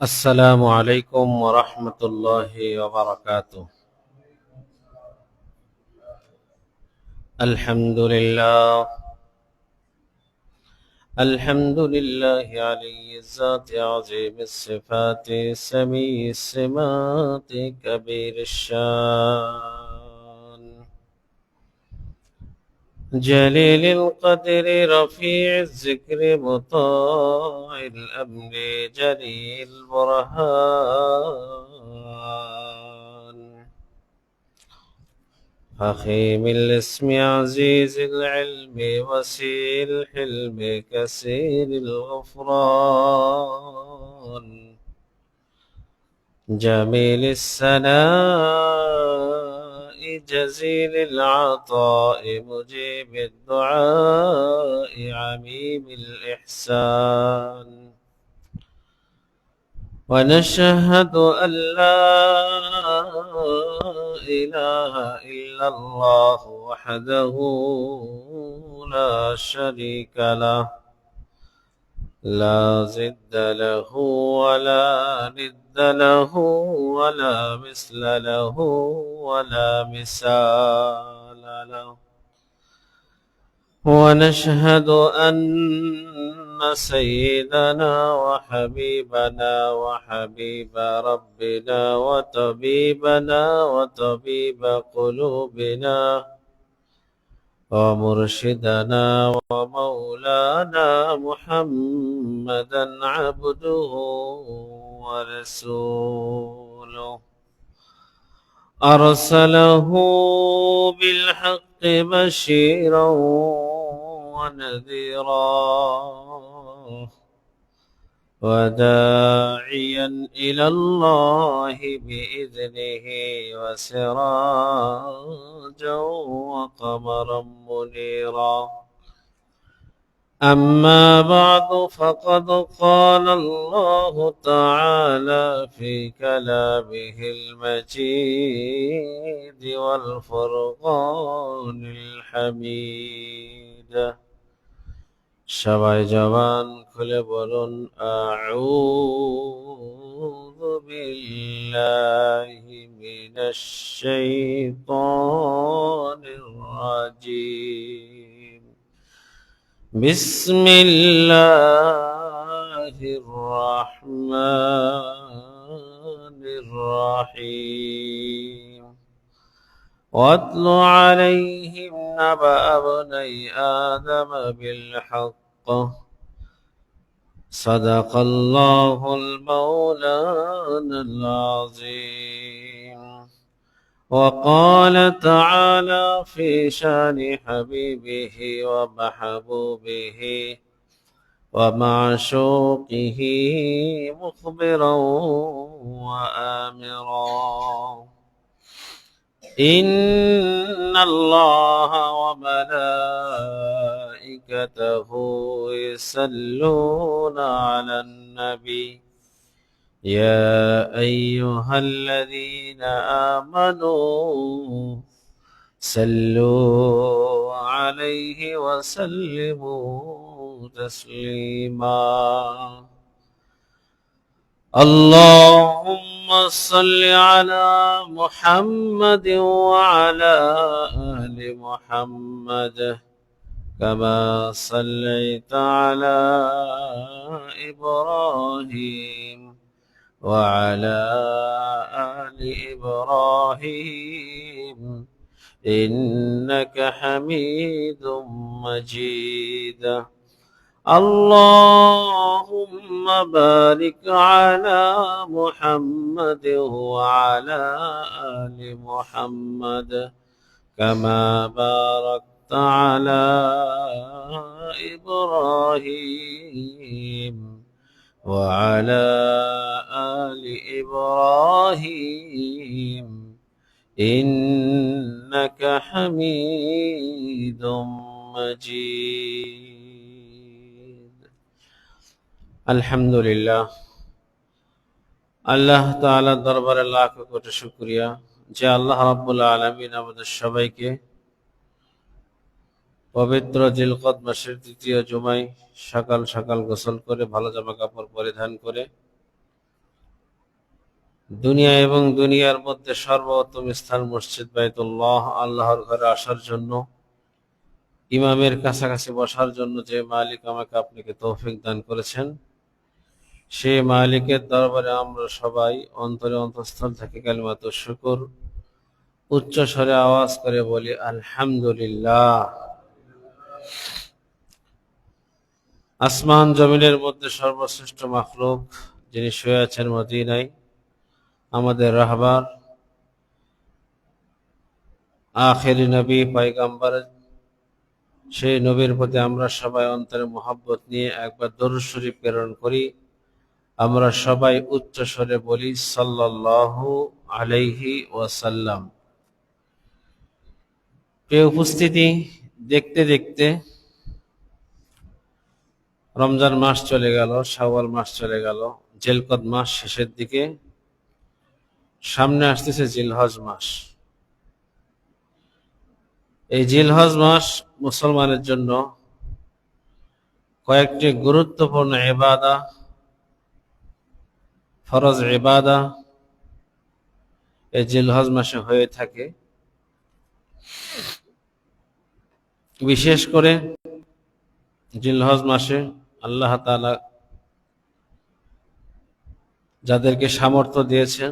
السلام عليكم ورحمة الله وبركاته. الحمد لله. الحمد لله علي الذات عظيم الصفات سميع السمات كبير الشان جليل القدر رفيع الذكر مطاع الأمر جليل البرهان فخيم الاسم عزيز العلم وسيع الحلم كثير الغفران جميل الثناء جزيل العطاء مجيب الدعاء عميم الإحسان ونشهد أن لا إله إلا الله وحده لا شريك له لا ضد له ولا ند له ولا مثل له ولا مثال له ونشهد أن سيدنا وحبيبنا وحبيب ربنا وطبيبنا وطبيب قلوبنا ومرشدنا ومولانا محمدا عبده ورسوله أرسله بالحق بشيرا ونذيرا وداعيا إلى الله بإذنه وسراجا وقمرا منيرا أما بعد فقد قال الله تعالى في كلامه المجيد والفرقان الحميد সবাই জবান খুলে বলুন আউযু বিল্লাহি মিনাশ শাইতানির রাজিম বিসমিল্লাহির রহমানির রহিম واتل عليهم نبأ ابني آدم بالحق صدق الله المولانا العظيم وقال تعالى في شان حبيبه ومحبوبه ومعشوقه مخبرا وآمرا إن الله وملائكته يصلون على النبي يا أيها الذين آمنوا صلوا عليه وسلموا تسليما اللهم صل على محمد وعلى آل محمد كما صليت على إبراهيم وعلى آل إبراهيم إنك حميد مجيد اللهم بارك على محمد وعلى آل محمد كما باركت على إبراهيم وعلى آل إبراهيم إنك حميد مجيد আলহামদুলিল্লাহ আল্লাহ তাআলার দরবারে লাখ কোটি শুকরিয়া যে আল্লাহ রাব্বুল আলামিন আমাদের সবাইকে পবিত্র জিলকদ মাসের তৃতীয় জুমায় সকাল সকাল গোসল করে ভালো জামা কাপড় পরিধান করে দুনিয়া এবং দুনিয়ার মধ্যে সর্বোত্তম স্থান মসজিদ বাইতুল্লাহ, আল্লাহর ঘরে আসার জন্য, ইমামের কাছাকাছি বসার জন্য যে মালিক আমাকে আপনাকে তৌফিক দান করেছেন, সেই মালিকের দরবারে আমরা সবাই অন্তরে অন্তঃস্থল থেকে কালিমাতুশ শুকর উচ্চ স্বরে আওয়াজ করে বলি আলহামদুলিল্লাহ। আসমান জমিনের মধ্যে সর্বশ্রেষ্ঠ মাখলুক যিনি শুয়ে আছেন মদিনায়, আমাদের রাহবার আখেরি নবী পয়গম্বর, সেই নবীর প্রতি আমরা সবাই অন্তরে মোহাব্বত নিয়ে একবার দরুদ শরীফ প্রেরণ করি। আমরা সবাই উচ্চ স্বরে বলি সাল্লাল্লাহু আলাইহি ওয়াসাল্লাম। প্রিয় উপস্থিতি, দেখতে দেখতে রমজান মাস চলে গেল, শাওয়াল মাস চলে গেল, জিলকদ মাস শেষের দিকে, সামনে আসতেছে জিলহজ মাস। এই জিলহজ মাস মুসলমানের জন্য কয়েকটি গুরুত্বপূর্ণ ইবাদা, ফরজ ইবাদা এই জিলহজ মাসে হয়ে থাকে। বিশেষ করে জিলহজ মাসে আল্লাহ তাআলা যাদেরকে সামর্থ্য দিয়েছেন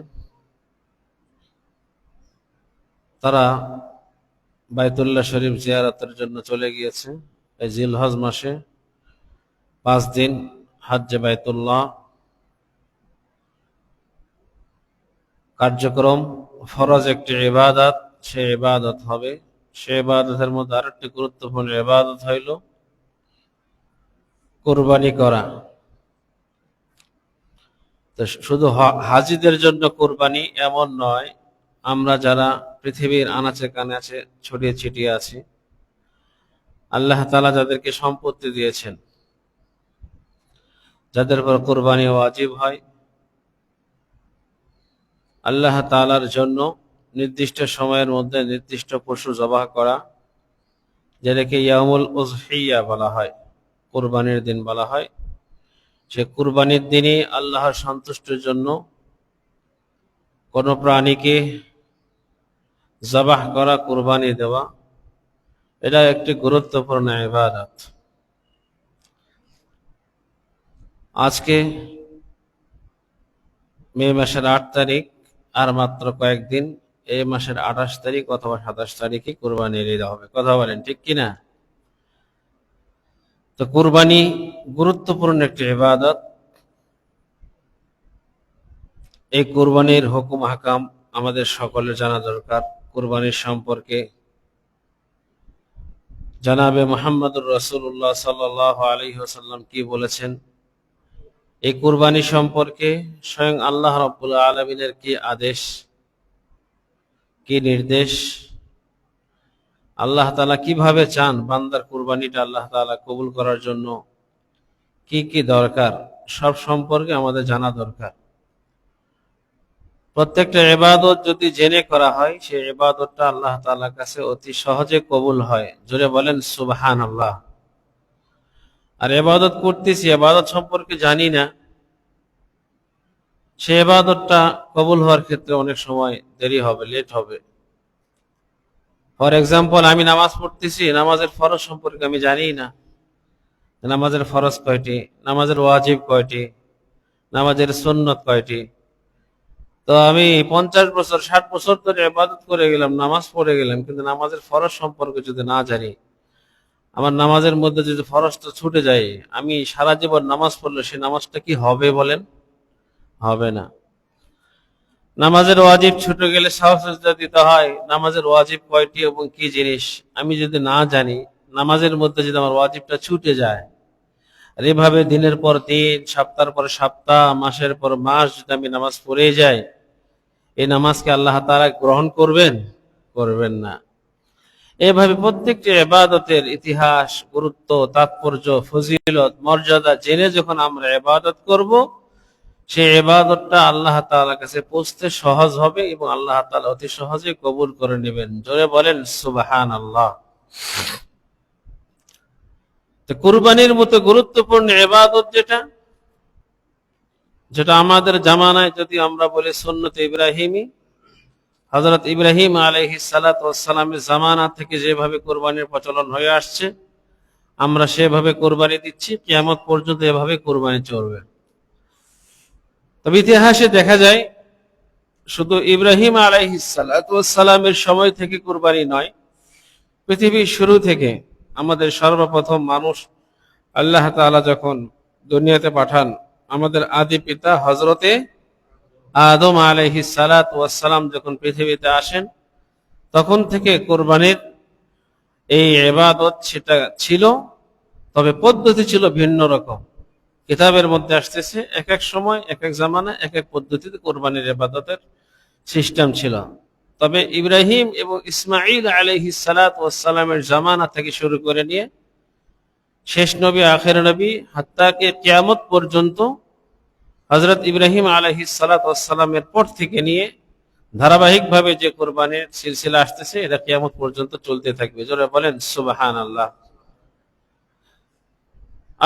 তারা বাইতুল্লাহ শরীফ জিয়ারতের জন্য চলে গিয়েছে। এই জিলহজ মাসে 5 দিন হজ্জে বাইতুল্লাহ কার্যক্রম, ফরজ একটি ইবাদত, সে ইবাদত হবে। সে ইবাদতের মধ্যে আরেকটি গুরুত্বপূর্ণ ইবাদত হইল কুরবানি করা। তো শুধু হাজিদের জন্য কুরবানি এমন নয়, আমরা যারা পৃথিবীর আনাচে কানাচে ছড়িয়ে ছিটিয়ে আছি, আল্লাহ তাআলা যাদেরকে সম্পত্তি দিয়েছেন, যাদের উপর কুরবানি ওয়াজিব হয়, আল্লাহ তাআলার জন্য নির্দিষ্ট সময়ের মধ্যে নির্দিষ্ট পশু জবাহ করা, যেটাকে ইয়াউমুল উযহিয়া বলা হয়, কুরবানির দিন বলা হয়। সে কুরবানির দিনই আল্লাহর সন্তুষ্টির জন্য কোন প্রাণীকে জবাহ করা, কুরবানি দেওয়া, এটা একটি গুরুত্বপূর্ণ ইবাদত। আজকে মে মাসের 8 তারিখ, আর মাত্র কয়েকদিন, এই মাসের 28 তারিখ অথবা 27 তারিখে কুরবানির ঈদ হবে। কথা বলেন ঠিক কিনা? তো কুরবানি গুরুত্বপূর্ণ একটি ইবাদত। এই কুরবানির হুকুম হাকাম আমাদের সকলের জানা দরকার। কুরবানির সম্পর্কে জানাবে মুহাম্মদুর রাসূলুল্লাহ সাল্লাল্লাহু আলাইহি ওয়াসাল্লাম কি বলেছেন, এই কুরবানি সম্পর্কে স্বয়ং আল্লাহ রাব্বুল আলামিনের কি আদেশ, কি নির্দেশ, আল্লাহ তাআলা কিভাবে চান বান্দার কুরবানিটা আল্লাহ তাআলা কবুল করার জন্য কি কি দরকার, সব সম্পর্কে আমাদের জানা দরকার। প্রত্যেকটা ইবাদত যদি জেনে করা হয়, সেই ইবাদতটা আল্লাহ তাআলার কাছে অতি সহজে কবুল হয়। জোরে বলেন সুবহানাল্লাহ। আর ইবাদত করতেছি, ইবাদত সম্পর্কে জানি না, সেই ইবাদতটা কবুল হওয়ার ক্ষেত্রে অনেক সময় দেরি হবে, লেট হবে। ফর এক্সাম্পল, আমি নামাজ পড়তেছি, নামাজের ফরজ সম্পর্কে আমি জানি না, নামাজের ফরজ কয়টি, নামাজের ওয়াজিব কয়টি, নামাজের সুন্নত কয়টি। তো আমি 50 বছর 60 বছর ধরে ইবাদত করে গেলাম, নামাজ পড়ে গেলাম, কিন্তু নামাজের ফরজ সম্পর্কে যদি না জানি, আমার নামাজের মধ্যে যদি ফরজটা ছুটে যায়, আমি সারা জীবন নামাজ পড়লে সেই নামাজটা কি হবে বলেন? হবে না। নামাজের ওয়াজিব ছুটে গেলে সাহস সিজদা দিতে হয়। নামাজের ওয়াজিব কয়টি এবং কি জিনিস আমি যদি না জানি, নামাজের মধ্যে যদি আমার ওয়াজিবটা ছুটে যায়, আর এভাবে দিনের পর দিন, সপ্তাহের পর সপ্তাহ, মাসের পর মাস যদি আমি নামাজ পড়ে যাই, এই নামাজকে আল্লাহ তাআলা গ্রহণ করবেন? করবেন না। এভাবে প্রত্যেকটি ইবাদতের ইতিহাস, গুরুত্ব, তাৎপর্য, ফজিলত, মর্যাদা জেনে যখন আমরা ইবাদত করব, সেই ইবাদতটা আল্লাহ তাআলার কাছে পৌঁছতে সহজ হবে এবং আল্লাহ তাআলা অতি সহজে কবুল করে নেবেন। জোরে বলেন সুবহানাল্লাহ। তো কুরবানির মতো গুরুত্বপূর্ণ ইবাদত যেটা, যেটা আমাদের জামানায় যদি আমরা বলি সুন্নতে ইব্রাহিমী, হযরত ইব্রাহিম আলাইহিস সালাতু ওয়াস সালামের জামানা থেকে যেভাবে কোরবানির প্রচলন হয়ে আসছে, আমরা সেভাবে কোরবানি দিচ্ছি, কিয়ামত পর্যন্ত এভাবে কোরবানি চলবে। তবে ইতিহাসে দেখা যায় শুধু ইব্রাহিম আলাইহিস সালাতু ওয়াস সালামের সময় থেকে কোরবানি নয়, পৃথিবীর শুরু থেকে আমাদের সর্বপ্রথম মানুষ আল্লাহ তাআলা যখন দুনিয়াতে পাঠান, আমাদের আদি পিতা হযরতে আদম আলাইহিস সালাতু ওয়াস সালাম যখন পৃথিবীতে আসেন, তখন থেকে কোরবানির এই ইবাদত সেটা ছিল, তবে পদ্ধতি ছিল ভিন্ন রকম। কিতাবের মধ্যে আসতেছে এক এক সময় এক এক জামানায় এক এক পদ্ধতিতে কোরবানির ইবাদতের সিস্টেম ছিল। তবে ইব্রাহিম এবং ইসমাঈল আলাইহিস সালাতু ওয়াস সালামের জামানা থেকে শুরু করে নিয়ে শেষ নবী আখির নবী হাত্তাকে কিয়ামত পর্যন্ত হযরত ইব্রাহিম আলাইহিস সালাতু ওয়াস সালামের পর থেকে নিয়ে ধারাবাহিকভাবে যে কোরবানির সিলসিলা আসতেছে, এটা কিয়ামত পর্যন্ত চলতে থাকবে। জোরে বলেন সুবহানাল্লাহ।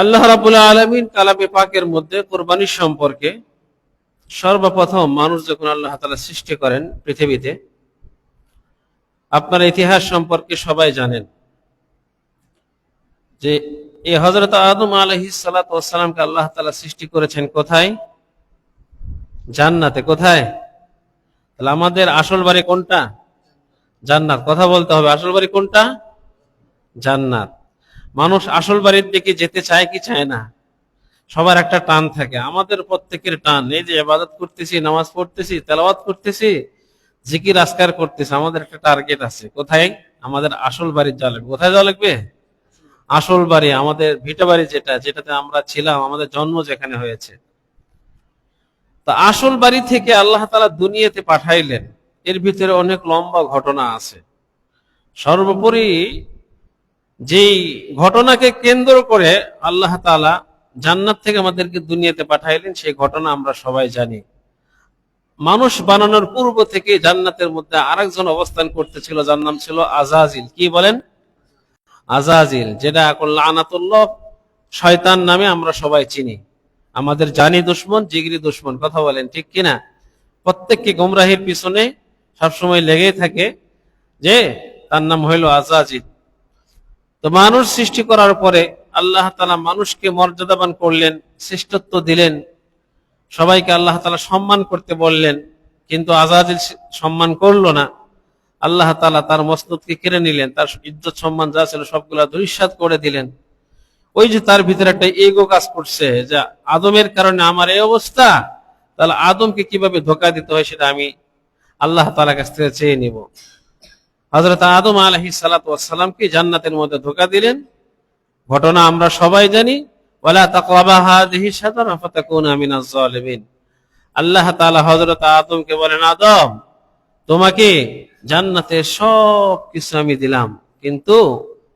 আল্লাহ রাব্বুল আলামিন কালামে পাকের মধ্যে কোরবানি সম্পর্কে সর্বপ্রথম মানুষ যখন আল্লাহ তাআলা সৃষ্টি করেন পৃথিবীতে, আপনারা ইতিহাস সম্পর্কে সবাই জানেন যে এই হযরত আদম আলাইহিস সালাতু ওয়াস সালামকে আল্লাহ তাআলা সৃষ্টি করেছেন কোথায়? জান্নাতে। কোথায়? তাহলে আমাদের আসল বাড়ি কোনটা? জান্নাত। কথা বলতে হবে, আসল বাড়ি কোনটা? জান্নাত। মানুষ আসল বাড়ির দিকে যেতে চায় কি চায় না? সবার একটা টান থাকে, আমাদের প্রত্যেকের টান। এই যে ইবাদত করতেছি, নামাজ পড়তেছি, তেলাওয়াত করতেছি, জিকির আজকার করতেছি, আমাদের একটা টার্গেট আছে। কোথায়? আমাদের আসল বাড়ি যাওয়া লাগবে। কোথায় যাওয়া লাগবে? আসল বাড়ি, আমাদের ভিটা বাড়ি, যেটাতে আমরা ছিলাম, আমাদের জন্ম যেখানে হয়েছে। তা আসল বাড়ি থেকে আল্লাহ তাআলা দুনিয়াতে পাঠাইলেন, এর ভিতরে অনেক লম্বা ঘটনা আছে। সর্বোপরি যেই ঘটনাকে কেন্দ্র করে আল্লাহ তাআলা জান্নাত থেকে আমাদেরকে দুনিয়াতে পাঠাইলেন, সেই ঘটনা আমরা সবাই জানি। মানুষ বানানোর পূর্ব থেকে জান্নাতের মধ্যে আরেকজন অবস্থান করতেছিল, যার নাম ছিল আজাজিল। কি বলেন? আজাজিল, যেটা এখন লানাতুল্লাহ, শয়তান নামে আমরা সবাই চিনি। আমাদের জানি দুশ্মন, জিগরি দুশ্মন। কথা বলেন ঠিক কিনা? প্রত্যেককে গোমরাহির পিছনে সবসময় লেগে থাকে, যে তার নাম হইল আজাজিল। তো মানুষ সৃষ্টি করার পরে আল্লাহ তাআলা মানুষকে মর্যাদাবান করলেন, শ্রেষ্ঠত্ব দিলেন, সবাইকে আল্লাহ তাআলা সম্মান করতে বললেন। কিন্তু আজাজিল সম্মান করলো না। আল্লাহ তাআলা তার মস্তককে কেড়ে নিলেন, তার ইজ্জত সম্মান যা ছিল সবগুলা ধূলিসাৎ করে দিলেন। ওই যে তার ভিতরে একটা ইগো কাজ করছে, যে আদমের কারণে আমার এই অবস্থা, তাহলে আদমকে কিভাবে ধোঁকা দিতে হয় সেটা আমি আল্লাহ তাআলার কাছ থেকে চেয়ে নিব। হযরত আদম আলাইহিস সালাতু ওয়াস সালামকে জান্নাতের মধ্যে ধোঁকা দিলেন। ঘটনা আমরা সবাই জানি। ওয়ালা তাকরাবা হাযিহি শাজারা ফাতাকুনা মিনাজ জালিমিন। আল্লাহ তাআলা হযরত আদমকে বলেন, আদম, তোমাকে জান্নাতের সব কিছু আমি দিলাম, কিন্তু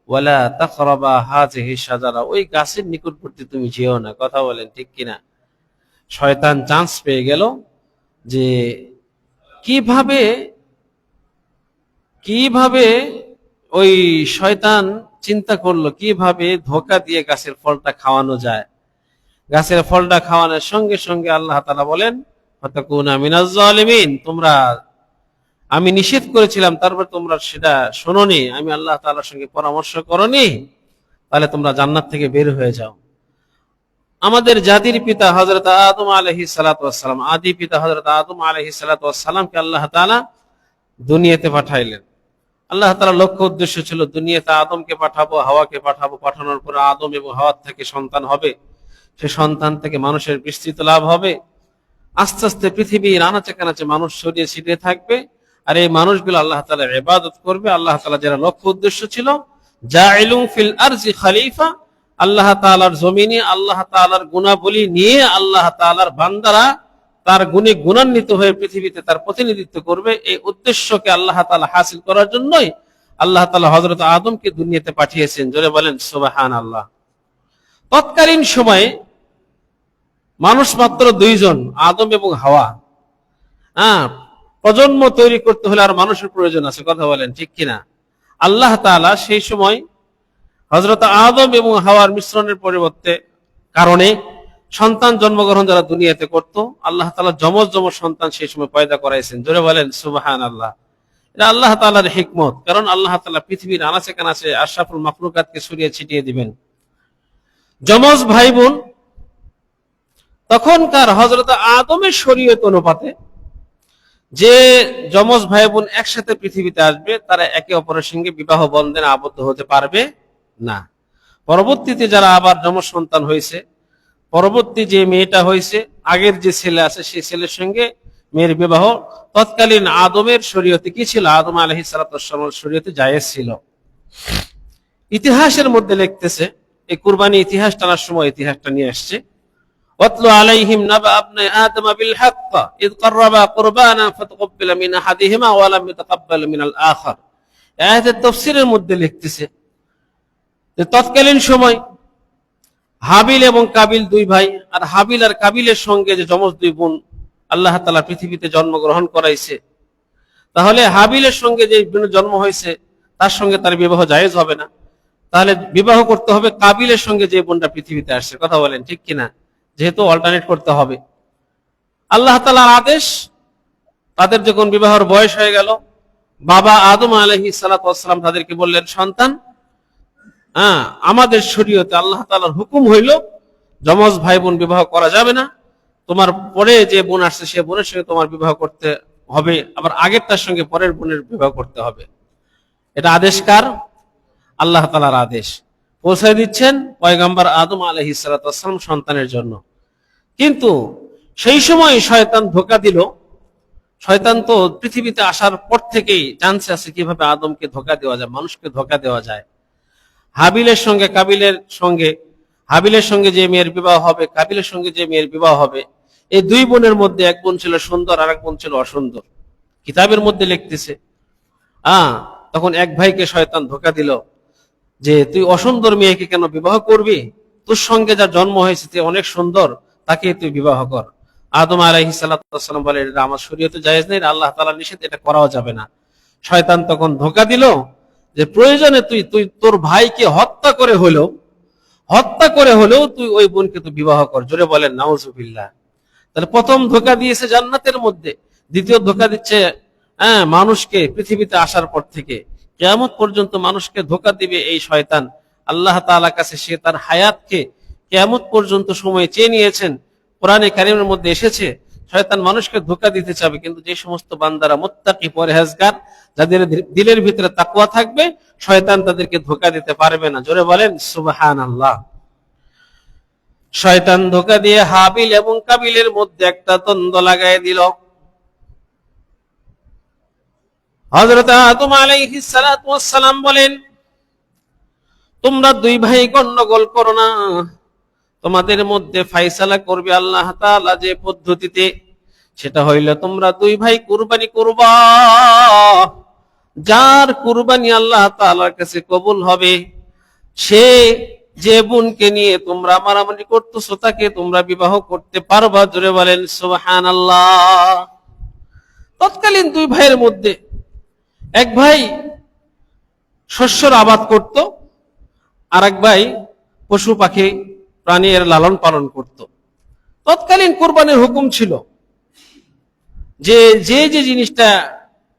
ওয়ালা তাকরাবা হাযিহি শাজারা, ওই গাছের নিকটবর্তী তুমি যেও না। কথা বলেন ঠিক কিনা? শয়তান চান্স পেয়ে গেল যে কিভাবে কিভাবে ওই শয়তান চিন্তা করলো কিভাবে ধোঁকা দিয়ে গাছের ফলটা খাওয়ানো যায়। গাছের ফলটা খাওয়ানোর সঙ্গে সঙ্গে আল্লাহ তাআলা বলেন, ফাতাকুনা মিনাজ জালিমিন, তোমরা, আমি নিষেধ করেছিলাম, তারপর তোমরা সেটা শোনোনি, আমি আল্লাহ তাআলার সঙ্গে পরামর্শ করনি, তাহলে তোমরা জান্নাত থেকে বের হয়ে যাও। আমাদের জাতির পিতা হযরত আদম আলাইহিস সালাতু ওয়াস সালাম, আদি পিতা হযরত আদম আলাইহিস সালাতু ওয়াস সালামকে আল্লাহ তাআলা দুনিয়াতে পাঠাইলেন। আল্লাহ তাআলার লক্ষ্য উদ্দেশ্য ছিল দুনিয়াতে আদমকে পাঠাবো, হাওয়াকে পাঠাবো, পাঠানোর পরে আদম এবং হাওয়া থেকে সন্তান হবে, সে সন্তান থেকে মানুষের বিস্তৃত লাভ হবে। আস্তে আস্তে পৃথিবীর আনাচে কানাচে মানুষ ছড়িয়ে ছিটিয়ে থাকবে, আর এই মানুষগুলো আল্লাহ তাআলার ইবাদত করবে। আল্লাহ তাআলা যারা লক্ষ্য উদ্দেশ্য ছিল, জাইলুম ফিল আরজি খলিফা, আল্লাহ তাআলার জমিনে আল্লাহ তাআলার গুণাবলী নিয়ে আল্লাহ তাআলার বান্দারা তার গুণে গুণান্বিত হয়ে পৃথিবীতে তার প্রতিনিধিত্ব করবে, এই উদ্দেশ্যকে আল্লাহ তাআলা হাসিল করার জন্যই আল্লাহ তাআলা হযরত আদমকে দুনিয়াতে পাঠিয়েছেন। জোরে বলেন সুবহানাল্লাহ। তৎকালীন সময়ে মানুষ মাত্র দুইজন, আদম এবং হাওয়া। প্রজন্ম তৈরি করতে হলে আর মানুষের প্রয়োজন আছে। কথা বলেন ঠিক কিনা? আল্লাহ তাআলা সেই সময় হযরত আদম এবং হাওয়ার মিশ্রণের পরিবর্তে কারণে সন্তান জন্মগ্রহণ যারা দুনিয়াতে করত, আল্লাহ তাআলা যমজ যমজ সন্তান সেই সময় পয়দা করাইছেন। জোরে বলেন সুবহানাল্লাহ। এটা আল্লাহ তাআলার হিকমত, কারণ আল্লাহ তাআলা পৃথিবীর আনাচে কানাচে আশরাফুল মাখলুকাতকে ছড়িয়ে ছিটিয়ে দিবেন। যমজ ভাই বোন তখনকার হযরত আদমের শরীয়ত অনুপাতে যে যমজ ভাই বোন একসাথে পৃথিবীতে আসবে, তারা একে অপরের সঙ্গে বিবাহ বন্ধনে আবদ্ধ হতে পারবে না। পরবর্তীতে যারা আবার যমজ সন্তান হয়েছে, পরবর্তী যে মেয়েটা হয়েছে, আগের যে ছেলে আছে সেই ছেলের সঙ্গে মেয়ের বিবাহ তৎকালীন আদমের শরীয়তে কি ছিল? আদম আলাইহিস সালাতু ওয়াস সালামের শরীয়তে জায়েজ ছিল। ইতিহাসের মধ্যে লিখতেছে, এই কুরবানি ইতিহাস টানার সময় ইতিহাসটা নিয়ে আসছে। ওয়াতলু আলাইহিম নাবা আবনা আদম বিল হক ইয ক্বাররাবা কুরবানা ফাতাকাব্বালা মিন আহাদিহিমা ওয়া লাম ইয়াতাকাব্বাল মিনাল আখার। আয়াতের তাফসীরের মধ্যে লিখতেছে যে তৎকালীন সময় হাবিল এবং কাবিল দুই ভাই, আর হাবিল আর কাবিলের সঙ্গে যে যমজ দুই বোন আল্লাহ তাআলা পৃথিবীতে জন্মগ্রহণ করাইছে, তাহলে হাবিলের সঙ্গে যে জন্ম হয়েছে তার সঙ্গে তার বিবাহ জায়েজ হবে না। তাহলে বিবাহ করতে হবে কাবিলের সঙ্গে যে বোনটা পৃথিবীতে আসছে। কথা বলেন ঠিক কিনা? যেহেতু অল্টারনেট করতে হবে। আল্লাহ তাআলার আদেশ, তাদের যখন বিবাহের বয়স হয়ে গেল, বাবা আদম আলাইহিস সালাতু ওয়াস সালাম তাদেরকে বললেন, সন্তান, আমাদের শরীয়তে আল্লাহ তাআলার হুকুম হইল যমজ ভাই বোন বিবাহ করা যাবে না। তোমার পরে যে বোন আসছে সে বোনের সঙ্গে তোমার বিবাহ করতে হবে, আবার আগেরটার সঙ্গে পরের বোনের বিবাহ করতে হবে। এটা আদেশ কার? আল্লাহ তাআলার আদেশ। পৌঁছে দিচ্ছেন পয়গম্বর আদম আলাইহিস সালাতু ওয়াস সালাম সন্তানের জন্য। কিন্তু সেই সময় শয়তান ধোঁকা দিল। শয়তান তো পৃথিবীতে আসার পর থেকেই জানছে আছে কিভাবে আদমকে ধোঁকা দেওয়া যায়, মানুষকে ধোঁকা দেওয়া যায়। হাবিলের সঙ্গে কাবিলের সঙ্গে, হাবিলের সঙ্গে যে মেয়ের বিবাহ হবে, কাবিলের সঙ্গে যে মেয়ের বিবাহ হবে, এই দুই বোনের মধ্যে এক বোন ছিল সুন্দর আর এক বোন ছিল অসুন্দর। কিতাবের মধ্যে লিখতেছে, তখন এক ভাইকে শয়তান ধোঁকা দিল যে তুই অসুন্দর মেয়েকে কেন বিবাহ করবি? তোর সঙ্গে যা জন্ম হয়েছে তুই অনেক সুন্দর, তাকে তুই বিবাহ কর। আদম আলাইহিস সালাতু ওয়াস সালাম বলে, এটা আমার শরীয়তে জায়েজ নেই, আল্লাহ তাআলার নিষেধ, এটা করাও যাবে না। শয়তান তখন ধোঁকা দিল যে প্রয়োজনে তুই তোর ভাইকে হত্যা করে হলেও তুই ওই বোনকে তুই বিবাহ কর। জোরে বলেন নাউজুবিল্লাহ। তাহলে প্রথম ধোঁকা দিয়েছে জান্নাতের মধ্যে, দ্বিতীয় ধোঁকা দিচ্ছে মানুষকে পৃথিবীতে আসার পর থেকে। কিয়ামত পর্যন্ত মানুষকে ধোঁকা দিবে এই শয়তান। আল্লাহ তাআলার কাছে সে তার হায়াতকে কিয়ামত পর্যন্ত সময় চেয়ে নিয়েছেন। কোরআনে কারীমের মধ্যে এসেছে শয়তান মানুষকে ধোঁকা দিতে চাবে, কিন্তু যে সমস্ত বান্দারা মুত্তাকি পরহেজগার, যাদের দিলের ভিতরে তাকওয়া থাকবে, শয়তান তাদেরকে ধোঁকা দিতে পারবে না। জোরে বলেন সুবহানাল্লাহ। শয়তান ধোঁকা দিয়ে হাবিল এবং কাবিলের মধ্যে একটা দ্বন্দ্ব লাগাই দিল। হযরত আদম আলাইহিস সালাতু ওয়াস সালাম বলেন, তোমরা দুই ভাই গন্ডগোল করো না, তোমাদের মধ্যে ফায়সালা করবে আল্লাহ তাআলা যে পদ্ধতিতে, সেটা হইল তোমরা দুই ভাই কুরবানি করবা। যার কুরবানি আল্লাহ তাআলার কাছে কবুল হবে, সে যে বোনকে নিয়ে তোমরা মারামারি করতেছো তাকে তোমরা বিবাহ করতে পারবা। জোরে বলেন সুবহানাল্লাহ। তৎকালীন দুই ভাইয়ের মধ্যে এক ভাই শস্যর আবাদ করত, আর এক ভাই পশু পাখি প্রাণী এর লালন পালন করত। তৎকালীন কুরবানির হুকুম ছিল যে যে যে জিনিসটা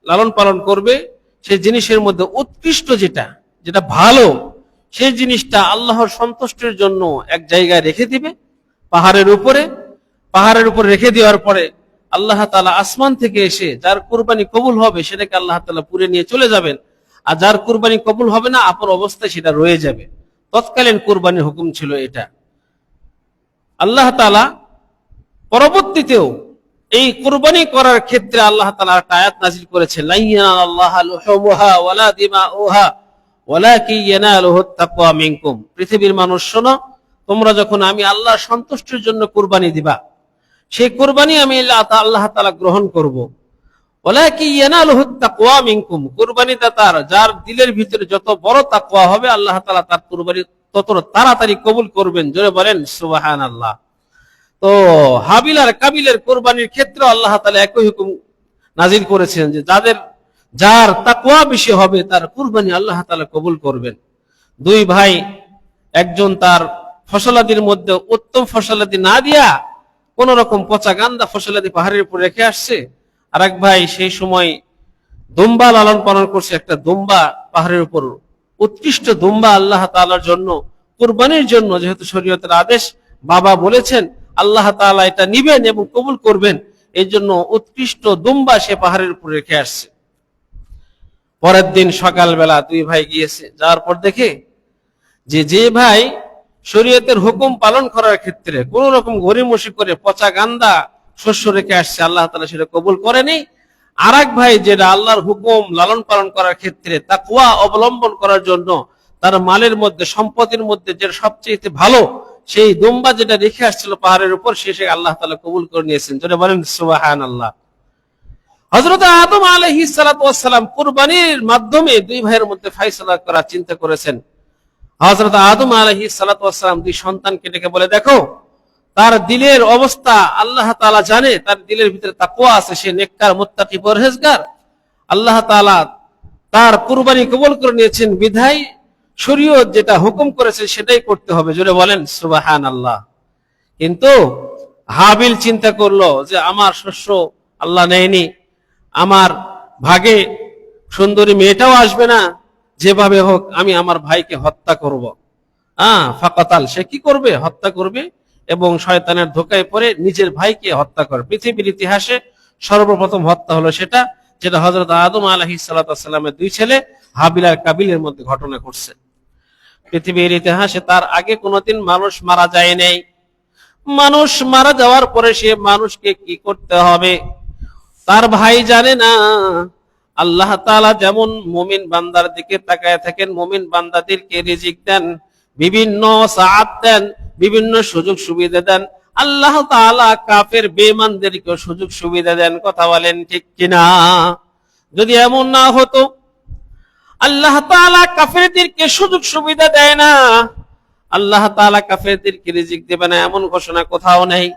লালন পালন করবে সেই জিনিসের মধ্যে উৎকৃষ্ট যেটা ভালো, সেই জিনিসটা আল্লাহর সন্তুষ্টির জন্য এক জায়গায় রেখে দিবে পাহাড়ের উপরে রেখে দেওয়ার পরে আল্লাহ তাআলা আসমান থেকে এসে যার কুরবানি কবুল হবে সেটাকে আল্লাহ তাআলা পুরে নিয়ে চলে যাবেন, আর যার কুরবানি কবুল হবে না আপন অবস্থায় সেটা রয়ে যাবে। তৎকালীন কুরবানির হুকুম ছিল এটা। আল্লাহ তাআলা পরবর্তীতেও এই কুরবানি করার ক্ষেত্রে আল্লাহ তাআলা একটা আয়াত নাযিল করেছেন, লা ইয়ানাল্লাহু লুহুমুহা ওয়ালা দিমাউহা ওয়ালাকিন ইয়ানালুহুত তাকওয়া মিনকুম। পৃথিবীর মানুষ শোনো, তোমরা যখন আমি আল্লাহর সন্তুষ্টির জন্য কুরবানি দিবা, সেই কুরবানি আমি আল্লাহ তাআলা গ্রহণ করব। ওয়ালাকিন ইয়ানালুহুত তাকওয়া মিনকুম, কুরবানিটা তার যার দিলের ভিতরে যত বড় তাকওয়া হবে আল্লাহ তাআলা তার কুরবানি তত তাড়াতাড়ি কবুল করবেন। জোরে বলেন সুবহানাল্লাহ। তো হাবিল আর কাবিলের কুরবানির ক্ষেত্রে আল্লাহ তাআলা একই হুকুম নাযিল করেছেন যে যার তাকওয়া বেশি হবে তার কুরবানি আল্লাহ তাআলা কবুল করবেন। দুই ভাই, একজন তার ফসলাদির মধ্যে উত্তম ফসলাদি না দিয়া কোন রকম পচা গান্দা ফসলাদি পাহাড়ের উপর রেখে আসছে। আর এক ভাই সেই সময় দুম্বা লালন পালন করছে, একটা দুম্বা পাহাড়ের উপর, উৎকৃষ্ট দুম্বা আল্লাহ তাআলার জন্য, কুরবানির জন্য, যেহেতু শরীয়তের আদেশ, বাবা বলেছেন আল্লাহ তাআলা এটা নিবেন এবং কবুল করবেন, এই জন্য উৎকৃষ্ট দুম্বা সে পাহাড়ের উপর রেখে আসছে। পরের দিন সকালবেলা দুই ভাই গিয়েছে, যাওয়ার পর দেখে যে ভাই শরীয়তের হুকুম পালন করার ক্ষেত্রে কোন রকম গড়িমসি করে পচা গান্দা শস্য রেখে আসছে, আল্লাহ তাআলা সেটা কবুল করেনি। আর এক ভাই যেটা আল্লাহর হুকুম লালন পালন করার ক্ষেত্রে তাকওয়া অবলম্বন করার জন্য তার মালের মধ্যে, সম্পদের মধ্যে যেটা সবচেয়ে ভালো, সেই দুম্বা যেটা রেখে আসছিল পাহাড়ের উপর, সে আল্লাহ তাআলা কবুল করে নিয়েছেন। যেটা বলেন সুবহানাল্লাহ। হযরত আদম আলাইহিস সালাতু ওয়াস সালাম কুরবানির মাধ্যমে দুই ভাইয়ের মধ্যে ফয়সালা করার চিন্তা করেছেন। হযরত আদম আলাইহিস সালাতু ওয়াস সালাম দুই সন্তানকে ডেকে বলে, দেখো তার দিলের অবস্থা আল্লাহ তাআলা জানে, তার দিলের ভিতরে তাকওয়া আছে, সে নেককার, মুত্তাকি, পরহেজগার। আল্লাহ তাআলা তার কুরবানি কবুল করে নিয়েছেন, বিধায় শরীয়ত যেটা হুকুম করেছে সেটাই করতে হবে। জোরে বলেন সুবহানাল্লাহ। কিন্তু হাবিল চিন্তা করলো যে আমার শস্য আল্লাহ নেয়নি, আমার ভাগে সুন্দরী মেয়েটাও আসবে না, যেভাবে হোক আমি আমার ভাইকে হত্যা করব। ফাকাতাল, সে কি করবে? হত্যা করবে এবং শয়তানের ধোকায় পড়ে নিজের ভাইকে হত্যা করে। পৃথিবীর ইতিহাসে সর্বপ্রথম হত্যা হলো সেটা, যেটা হযরত আদম আলাইহিস সালাতু ওয়াস সালামের দুই ছেলে হাবিল আর কাবিলের মধ্যে ঘটনা ঘটছে। পৃথিবীর ইতিহাসে তার আগে কোনোদিন মানুষ মারা যায় নাই। মানুষ মারা যাওয়ার পরে সে মানুষকে কি করতে হবে তার ভাই জানে না। আল্লাহ তাআলা যেমন মুমিন বান্দার দিকে তাকায় থাকেন, মুমিন বান্দাদেরকে রিজিক দেন, বিভিন্ন সাআত দেন, বিভিন্ন সুযোগ সুবিধা দেন, আল্লাহ তাআলা কাফের বেঈমানদেরকে সুযোগ সুবিধা দেন। কথা বলেন ঠিক কিনা? যদি এমন না হতো, আল্লাহ তাআলা কাফেরদেরকে সুযোগ সুবিধা দেয় না, আল্লাহ তাআলা কাফেরদেরকে রিজিক দেবে না, এমন ঘোষণা কোথাও নেই।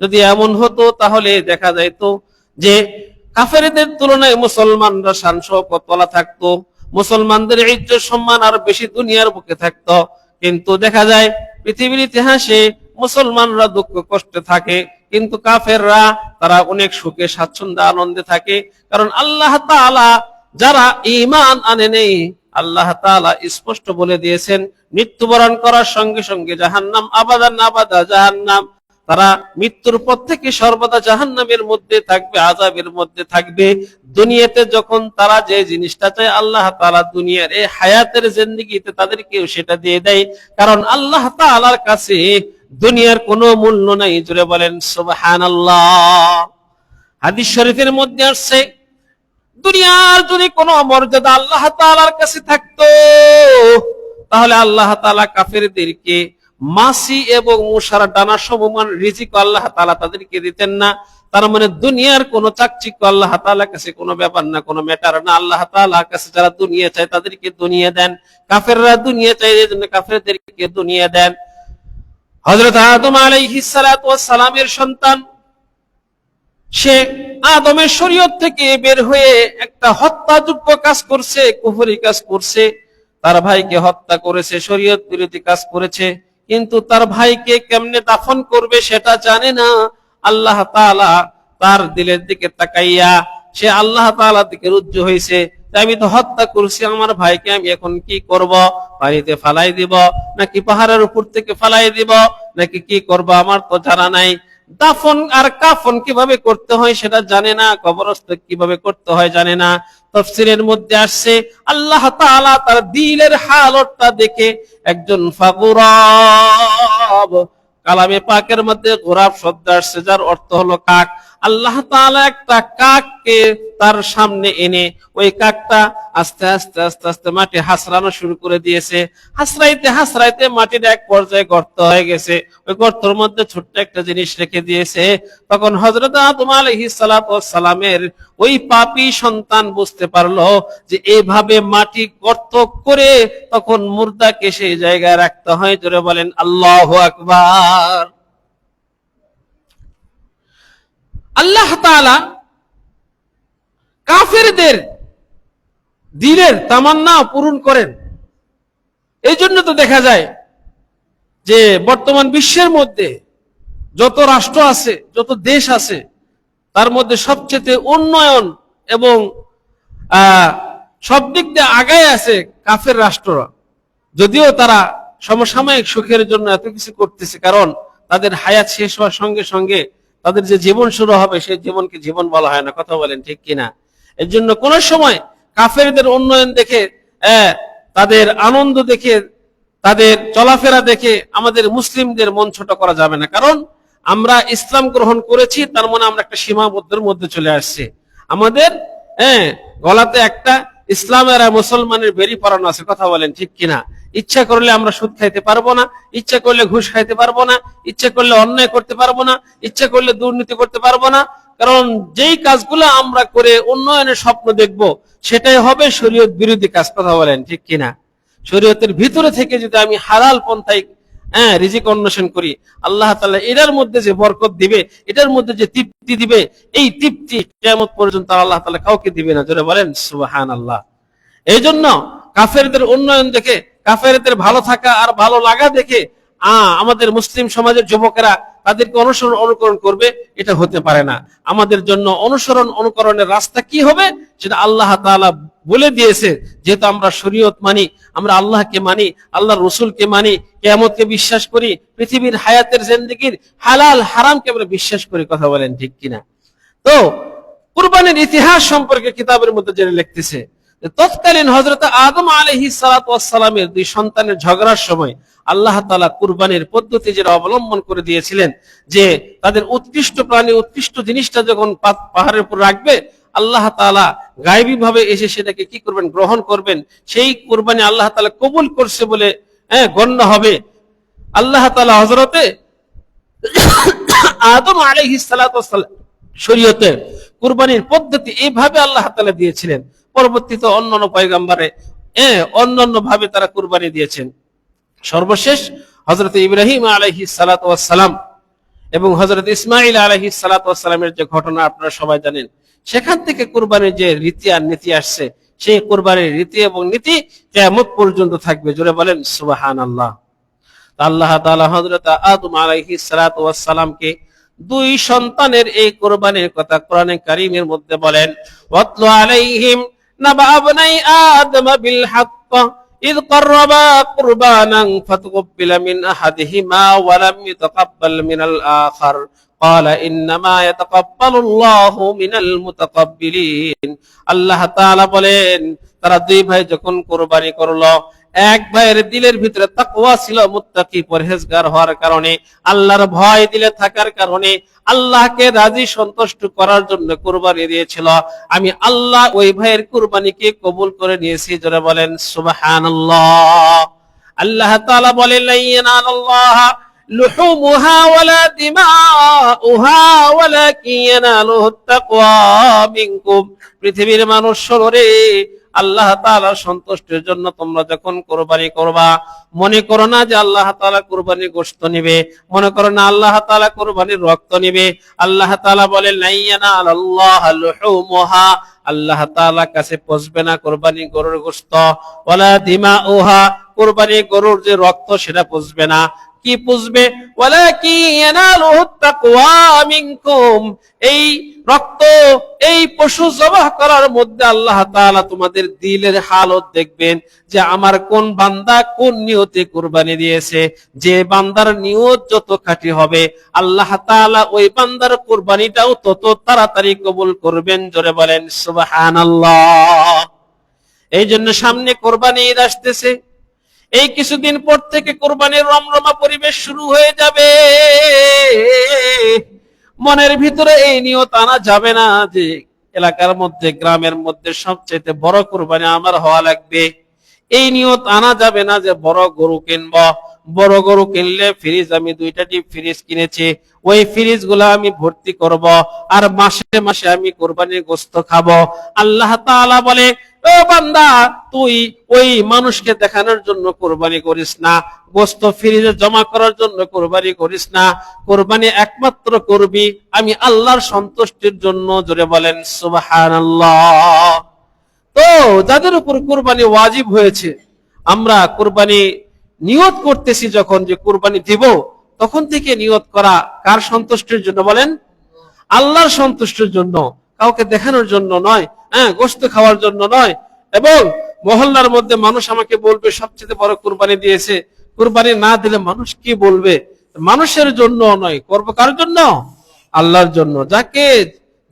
যদি এমন হতো তাহলে দেখা যাইতো যে কাফেরদের তুলনায় মুসলমানরা শান শওকত ওয়ালা থাকতো, মুসলমানদের ইজ্জত সম্মান আর বেশি দুনিয়ার বুকে থাকতো। কিন্তু দেখা যায় পৃথিবীর ইতিহাসে মুসলমানরা দুঃখ কষ্টে থাকে, কিন্তু কাফেররা তারা অনেক সুখে স্বাচ্ছন্দ্যে আনন্দে থাকে। কারণ আল্লাহ তাআলা যারা ঈমান আনে নেই, আল্লাহ তাআলা স্পষ্ট বলে দিয়েছেন মৃত্যুবরণ করার সঙ্গে সঙ্গে জাহান্নাম, আবাদান আবাদা জাহান্নাম। তারা মৃত্যুর পর থেকে সর্বদা জাহান্নামের মধ্যে থাকবে, আযাবের মধ্যে থাকবে। দুনিয়াতে যখন তারা যে জিনিসটা চায়, আল্লাহ তাআলা দুনিয়ার এই হায়াতের জিন্দেগিতে তাদেরকে সেটা দিয়ে দেয়। কারণ আল্লাহ তাআলার কাছে দুনিয়ার কোনো মূল্য নাই। জোরে বলেন সুবহানাল্লাহ। হাদিস শরীফের মধ্যে আসছে, দুনিয়ার যদি কোনো মর্যাদা আল্লাহ তাআলার কাছে থাকতো, তাহলে আল্লাহ তাআলা কাফেরদেরকে মাছি এবং মশার ডানা সমমান রিজিক আল্লাহ তাআলা তাদেরকে দিতেন না। তার মানে দুনিয়ার কোন চাকচিক্য আল্লাহ তাআলার কাছে কোনো ব্যাপার না, কোনো ম্যাটার না। আল্লাহ তাআলার কাছে যারা দুনিয়া চায় তাদেরকে দুনিয়া দেন, কাফেররা দুনিয়া চায় এই জন্য কাফেরদেরকে দুনিয়া দেন। হযরত আদম আলাইহিস সালাতু ওয়াস সালামের সন্তান, সে আদমের শরীয়ত থেকে বের হয়ে একটা হত্যাযোগ্য কাজ করছে, কুফরি কাজ করছে, তার ভাইকে হত্যা করেছে, শরীয়ত বিরোধী কাজ করেছে। কিন্তু তার ভাইকে কেমনে দাফন করবে সেটা জানে না। আল্লাহ তাআলা তার দিলের দিকে তাকাইয়া সে আল্লাহ তাআলার দিকে রুজু হয়েছে, আমি তো হত্যা করছি, আমার ভাইকে আমি এখন কি করব? পানিতে ফালাই দিব, নাকি পাহাড়ের উপর থেকে ফালাই দিব, নাকি কি করব আমার তো জানা নাই। দাফন আর কাফন কিভাবে করতে হয় সেটা জানে না, কবরস্থ কিভাবে করতে হয় জানে না। তাফসীরের মধ্যে আসছে আল্লাহ তাআলা তার দিলের হালতটা দেখে একজন ফাগুরাব, কালামে পাকের মধ্যে গোরাব শব্দ আসছে যার অর্থ হলো কাক। আল্লাহ তাআলা একটা কাককে তার সামনে এনে ওই কাকটা আস্তে আস্তে আস্তে আস্তে মাটি হাসরানো শুরু করে দিয়েছে। হাসরাইতে হাসরাইতে মাটির এক পর্যায়ে গর্ত হয়ে গেছে, ওই গর্তের মধ্যে ছোট্ট একটা জিনিস রেখে দিয়েছে। তখন হযরত আদম আলাইহিস সালাতু ওয়াস সালামের ওই পাপী সন্তান বুঝতে পারলো যে এইভাবে মাটি গর্ত করে তখন মুর্দাকে সেই জায়গায় রাখতে হয়। জোরে বলেন আল্লাহু আকবার। আল্লাহ তাআলা কাফেরদের দিলের তামান্না পূরণ করেন। এই জন্য তো দেখা যায় যে বর্তমান বিশ্বের মধ্যে যত রাষ্ট্র আছে, যত দেশ আছে, তার মধ্যে সবচেয়ে উন্নয়ন এবং সব দিক দিয়ে আগায় আছে কাফের রাষ্ট্ররা। যদিও তারা সমসাময়িক সুখের জন্য এত কিছু করতেছে, কারণ তাদের হায়াত শেষ হওয়ার সঙ্গে সঙ্গে তাদের যে জীবন শুরু হবে সেই জীবনকে জীবন বলা হয় না। কথা বলেন ঠিক কিনা? এর জন্য কোন সময় কাফেরদের উন্নয়ন দেখে, তাদের আনন্দ দেখে, তাদের চলাফেরা দেখে আমাদের মুসলিমদের মন ছোট করা যাবে না। কারণ আমরা ইসলাম গ্রহণ করেছি, তার মানে আমরা একটা সীমাবদ্ধের মধ্যে চলে আসছি। আমাদের গলাতে একটা ইসলামের আর মুসলমানের বেরি পরানো আছে। কথা বলেন ঠিক কিনা? ইচ্ছা করলে আমরা সুদ খাইতে পারবো না, ইচ্ছা করলে ঘুষ খাইতে পারবো না, ইচ্ছা করলে অন্যায় করতে পারবো না, ইচ্ছা করলে দুর্নীতি করতে পারবো না। কারণ যেই কাজগুলো আমরা করে উন্নয়নের স্বপ্ন দেখব, সেটাই হবে শরীয়ত বিরোধী কাজ। কথা বলেন ঠিক কিনা? শরীয়তের ভিতরে থেকে যদি আমি হালাল পন্থায় রিজিক অন্বেষণ করি, আল্লাহ তাআলা এটার মধ্যে যে বরকত দিবে, এটার মধ্যে যে তৃপ্তি দিবে, এই তৃপ্তি কিয়ামত পর্যন্ত আল্লাহ তাআলা কাউকে দিবে না। জোরে বলেন সুবহানাল্লাহ। এই জন্য কাফেরদের উন্নয়ন দেখে, কাফেরদের ভালো থাকা আর ভালো লাগা দেখে আমাদের মুসলিম সমাজের যুবকেরা তাদেরকে অনুসরণ অনুকরণ করবে, এটা হতে পারে না। আমাদের জন্য অনুসরণ অনুকরণের রাস্তা কি হবে সেটা আল্লাহ তাআলা বলে দিয়েছে। যেহেতু আমরা শরীয়ত মানি, আমরা আল্লাহকে মানি, আল্লাহর রাসূলকে মানি, কিয়ামতকে বিশ্বাস করি, পৃথিবীর হায়াতের জিন্দেগির হালাল হারামকে আমরা বিশ্বাস করি। কথা বলেন ঠিক কিনা? তো কুরবানির ইতিহাস সম্পর্কে কিতাবের মধ্যে জেনে লিখতেছে, তৎকালীন হযরত আদম আলাইহিস সালাতু ওয়াস সালামের দুই সন্তানের ঝগড়ার সময় আল্লাহ তাআলা কুরবানির পদ্ধতি যেটা অবলম্বন করে দিয়েছিলেন, যে তাদের উৎকৃষ্ট প্রাণী, উৎকৃষ্ট জিনিসটা যখন পাহাড়ের উপর রাখবে, আল্লাহ তাআলা গায়বী ভাবে এসে সেটাকে কি করবেন? গ্রহণ করবেন। সেই কুরবানি আল্লাহ তাআলা কবুল করছে বলে গণ্য হবে। আল্লাহ তাআলা হযরতে আদম আলাইহিস সালাতু ওয়াস সালাম শরীয়তে কুরবানির পদ্ধতি এইভাবে আল্লাহ তাআলা দিয়েছিলেন। পরবর্তীতে অন্যান্য পয়গম্বরে অন্যান্য ভাবে তারা কুরবানি দিয়েছেন। সর্বশেষ হযরত ইব্রাহিম আলাইহিস সালাতু ওয়াস সালাম এবং হযরত ইসমাঈল আলাইহিস সালাতু ওয়াস সালামের যে ঘটনা আপনারা সবাই জানেন, সেখান থেকে কুরবানির যে রীতি আর নীতি আসছে, সেই কুরবানির রীতি এবং নীতি কিয়ামত পর্যন্ত থাকবে। জোরে বলেন সুবহানাল্লাহ। আল্লাহ তাআলা হযরত আদম আলাইহিস সালাতু ওয়াস সালামকে দুই সন্তানের এই কুরবানির কথা কোরআনে কারীমের মধ্যে বলেন, ওয়াতলু আলাইহিম নাবা আবনাই আদম বিল হক إذ قربا قربانا فتقبل من أحدهما ولم يتقبل من الآخر قال إنما يتقبل الله من المتقبلين। আল্লাহ তাআলা বলেন, তারা দুই ভাই যখন কুরবানি করলো, এক ভাইয়ের দিলের ভিতরে তাকওয়া ছিল, মুত্তাকি পরহেজগার হওয়ার কারণে, আল্লাহর ভয় দিলে থাকার কারণে, আল্লাহকে রাজি সন্তুষ্ট করার জন্য কুরবানি দিয়েছিল। আমি আল্লাহ ওই ভাইয়ের কুরবানিকে কবুল করে নিয়েছি। জোরে বলেন সুবহানাল্লাহ। আল্লাহ তাআলা বলেন, লা ইয়ানালাল্লাহ লুহুমুহা ওয়ালা দিমাউহা ওয়ালাকিন ইয়ানালুহুত তাকওয়া মিনকুম। পৃথিবীর মানুষ শোনে, আল্লাহ তাআলার সন্তুষ্টির জন্য তোমরা যখন কুরবানি করবা, মনে করো না যে আল্লাহ তাআলা কুরবানির গোশত নেবে, মনে করো না আল্লাহ তাআলা কুরবানির রক্ত নেবে। আল্লাহ তাআলা বলেন, লা ইয়ানালাল্লাহ লুহুমুহা, আল্লাহ তাআলার কাছে পৌঁছবে না কুরবানি গরুর গোশত, ওয়ালা দিমাউহা, কুরবানি গরুর যে রক্ত সেটা পৌঁছবে না। কি পুষবে? ওয়ালাকিন ইয়ানালুহুত তাকওয়া মিনকুম, এই রক্ত, এই পশু জবাহ করার মধ্যে আল্লাহ তাআলা তোমাদের দিলের হালত দেখবেন, যে আমার কোন বান্দা কোন নিয়তে কুরবানি দিয়েছে। যে বান্দার নিয়ত যত খাঁটি হবে, আল্লাহ তাআলা ওই বান্দার কুরবানিটাও তত তাড়াতাড়ি কবুল করবেন। জোরে বলেন সুবহানাল্লাহ। এই জন্য সামনে কুরবানি ঈদ আসতেছে। এই কিছুদিন পর থেকে কুরবানির রমরমা পরিবেশ শুরু হয়ে যাবে। মনের ভিতরে এই নিয়ত আনা যাবে না যে এলাকার মধ্যে, গ্রামের মধ্যে সবচেয়ে বড় কুরবানি আমার হওয়া লাগবে। এই নিয়ত আনা যাবে না যে বড় গরু কিনবো, বড় গরু কিনলে ফ্রিজ, আমি 2টা ডিপ ফ্রিজ কিনেছি, ওই ফ্রিজ গুলা আমি ভর্তি করব, আর মাসে মাসে আমি কুরবানির গোশত খাবো। আল্লাহ তাআলা বলে, ও বান্দা, তুই ওই মানুষকে দেখানোর জন্য কুরবানি করিস না, গোশত ফ্রিজে জমা করার জন্য কুরবানি করিস না। কুরবানি একমাত্র করবি আমি আল্লাহর সন্তুষ্টির জন্য। জোরে বলেন সুবহানাল্লাহ। তো যাদের উপর কুরবানি ওয়াজিব হয়েছে, আমরা কুরবানি নিয়ত করতেছি যখন যে কুরবানি দিব, তখন থেকে নিয়ত করা কার সন্তুষ্টির জন্য বলেন? আল্লাহর সন্তুষ্টির জন্য, কাউকে দেখানোর জন্য নয়, গোশত খাওয়ার জন্য নয়। এবং মহল্লার মধ্যে মানুষ আমাকে বলবে সবচেয়ে বড় কুরবানি দিয়েছে, কুরবানি না দিলে মানুষ কি বলবে? মানুষের জন্য নয়, করব কার জন্য? আল্লাহর জন্য। যাকে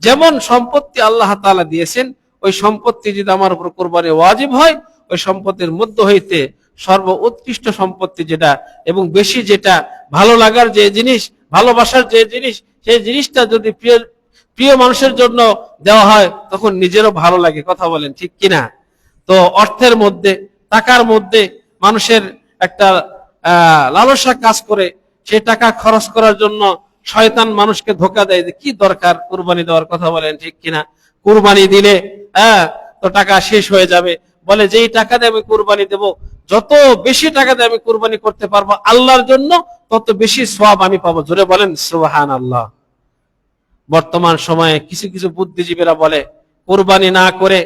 যেমন সম্পত্তি আল্লাহ তাআলা দিয়েছেন, ওই সম্পত্তি যদি আমার উপর কুরবানি ওয়াজিব হয়, ওই সম্পত্তির মধ্য হইতে সর্ব উৎকৃষ্ট সম্পত্তি যেটা এবং বেশি যেটা ভালো লাগার যে জিনিস, ভালোবাসার যে জিনিস, সেই জিনিসটা যদি প্রিয় প্রিয় মানুষের জন্য দেওয়া হয়, তখন নিজেরও ভালো লাগে। কথা বলেন ঠিক কিনা? তো অর্থের মধ্যে, টাকার মধ্যে মানুষের একটা লালসা কাজ করে, সেই টাকা খরচ করার জন্য শয়তান মানুষকে ধোঁকা দেয় যে কি দরকার কুরবানি দেওয়ার। কথা বলেন ঠিক কিনা? কুরবানি দিলে তো টাকা শেষ হয়ে যাবে, বলে যেই টাকা দিয়ে আমি কুরবানি দেব, যত বেশি টাকা দিয়ে আমি কুরবানি করতে পারবো আল্লাহর জন্য, তত বেশি সওয়াব আমি পাবো। জোরে বলেন সুবহানাল্লাহ। বর্তমান সময়ে কিছু কিছু বুদ্ধিজীবীরা বলে কুরবানি না করে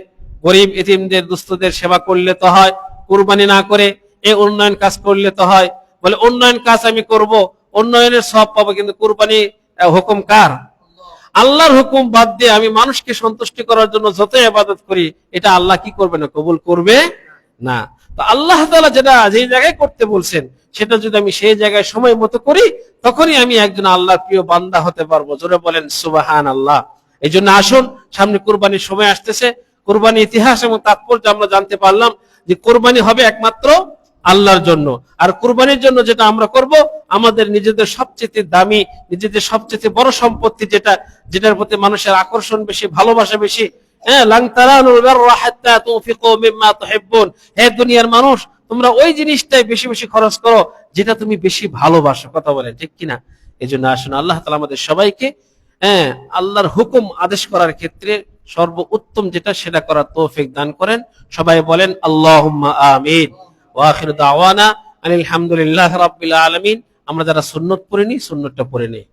গরিব এতিমদের দুস্থদের সেবা করলে তো হয়, কুরবানি না করে এই উন্নয়ন কাজ করলে তো হয়। বলে উন্নয়ন কাজ আমি করব, উন্নয়নের সওয়াব পাবো, কিন্তু কুরবানি হুকুম কার? আল্লাহর হুকুম বাদ দিয়ে আমি মানুষকে সন্তুষ্টি করার জন্য যত ইবাদত করি, এটা আল্লাহ কি করবে না? কবুল করবে না। তো আল্লাহ তাআলা যেটা যেই জায়গায় করতে বলছেন, সেটা যদি আমি সেই জায়গায় সময় মতো করি, তখনই আমি একজন আল্লাহর প্রিয় বান্দা হতে পারবো। জোরে বলেন সুবহানাল্লাহ। এই জন্য আসুন, সামনে কুরবানির সময় আসতেছে, কুরবানি ইতিহাস এবং তাৎপর্য আমরা জানতে পারলাম যে কুরবানি হবে একমাত্র আল্লাহর জন্য। আর কুরবানির জন্য যেটা আমরা করব, আমাদের নিজেদের সবচেয়ে দামি, নিজেদের সবচেয়ে বড় সম্পত্তি যেটা, যেটার প্রতি মানুষের আকর্ষণ বেশি, ভালোবাসা বেশি, লান তারানুল বিররা হাত্তা তুনফিকু মিম্মা তুহিব্বুন, হে দুনিয়ার মানুষ, তোমরা ওই জিনিসটাই বেশি বেশি খরচ করো যেটা তুমি বেশি ভালোবাসো। কথা বলেন ঠিক কিনা? এই জন্য আসুন, আল্লাহ তাআলা আমাদের সবাইকে আল্লাহর হুকুম আদেশ করার ক্ষেত্রে সর্বোত্তম যেটা, সেটা করার তৌফিক দান করেন। সবাই বলেন আল্লাহুম্মা আমিন। ওয়া আখিরু দাওয়ানা আনিল হামদুলিল্লাহি রাব্বিল আলামিন। আমরা যারা সুন্নত পড়িনি, সুন্নতটা পড়ে নেই।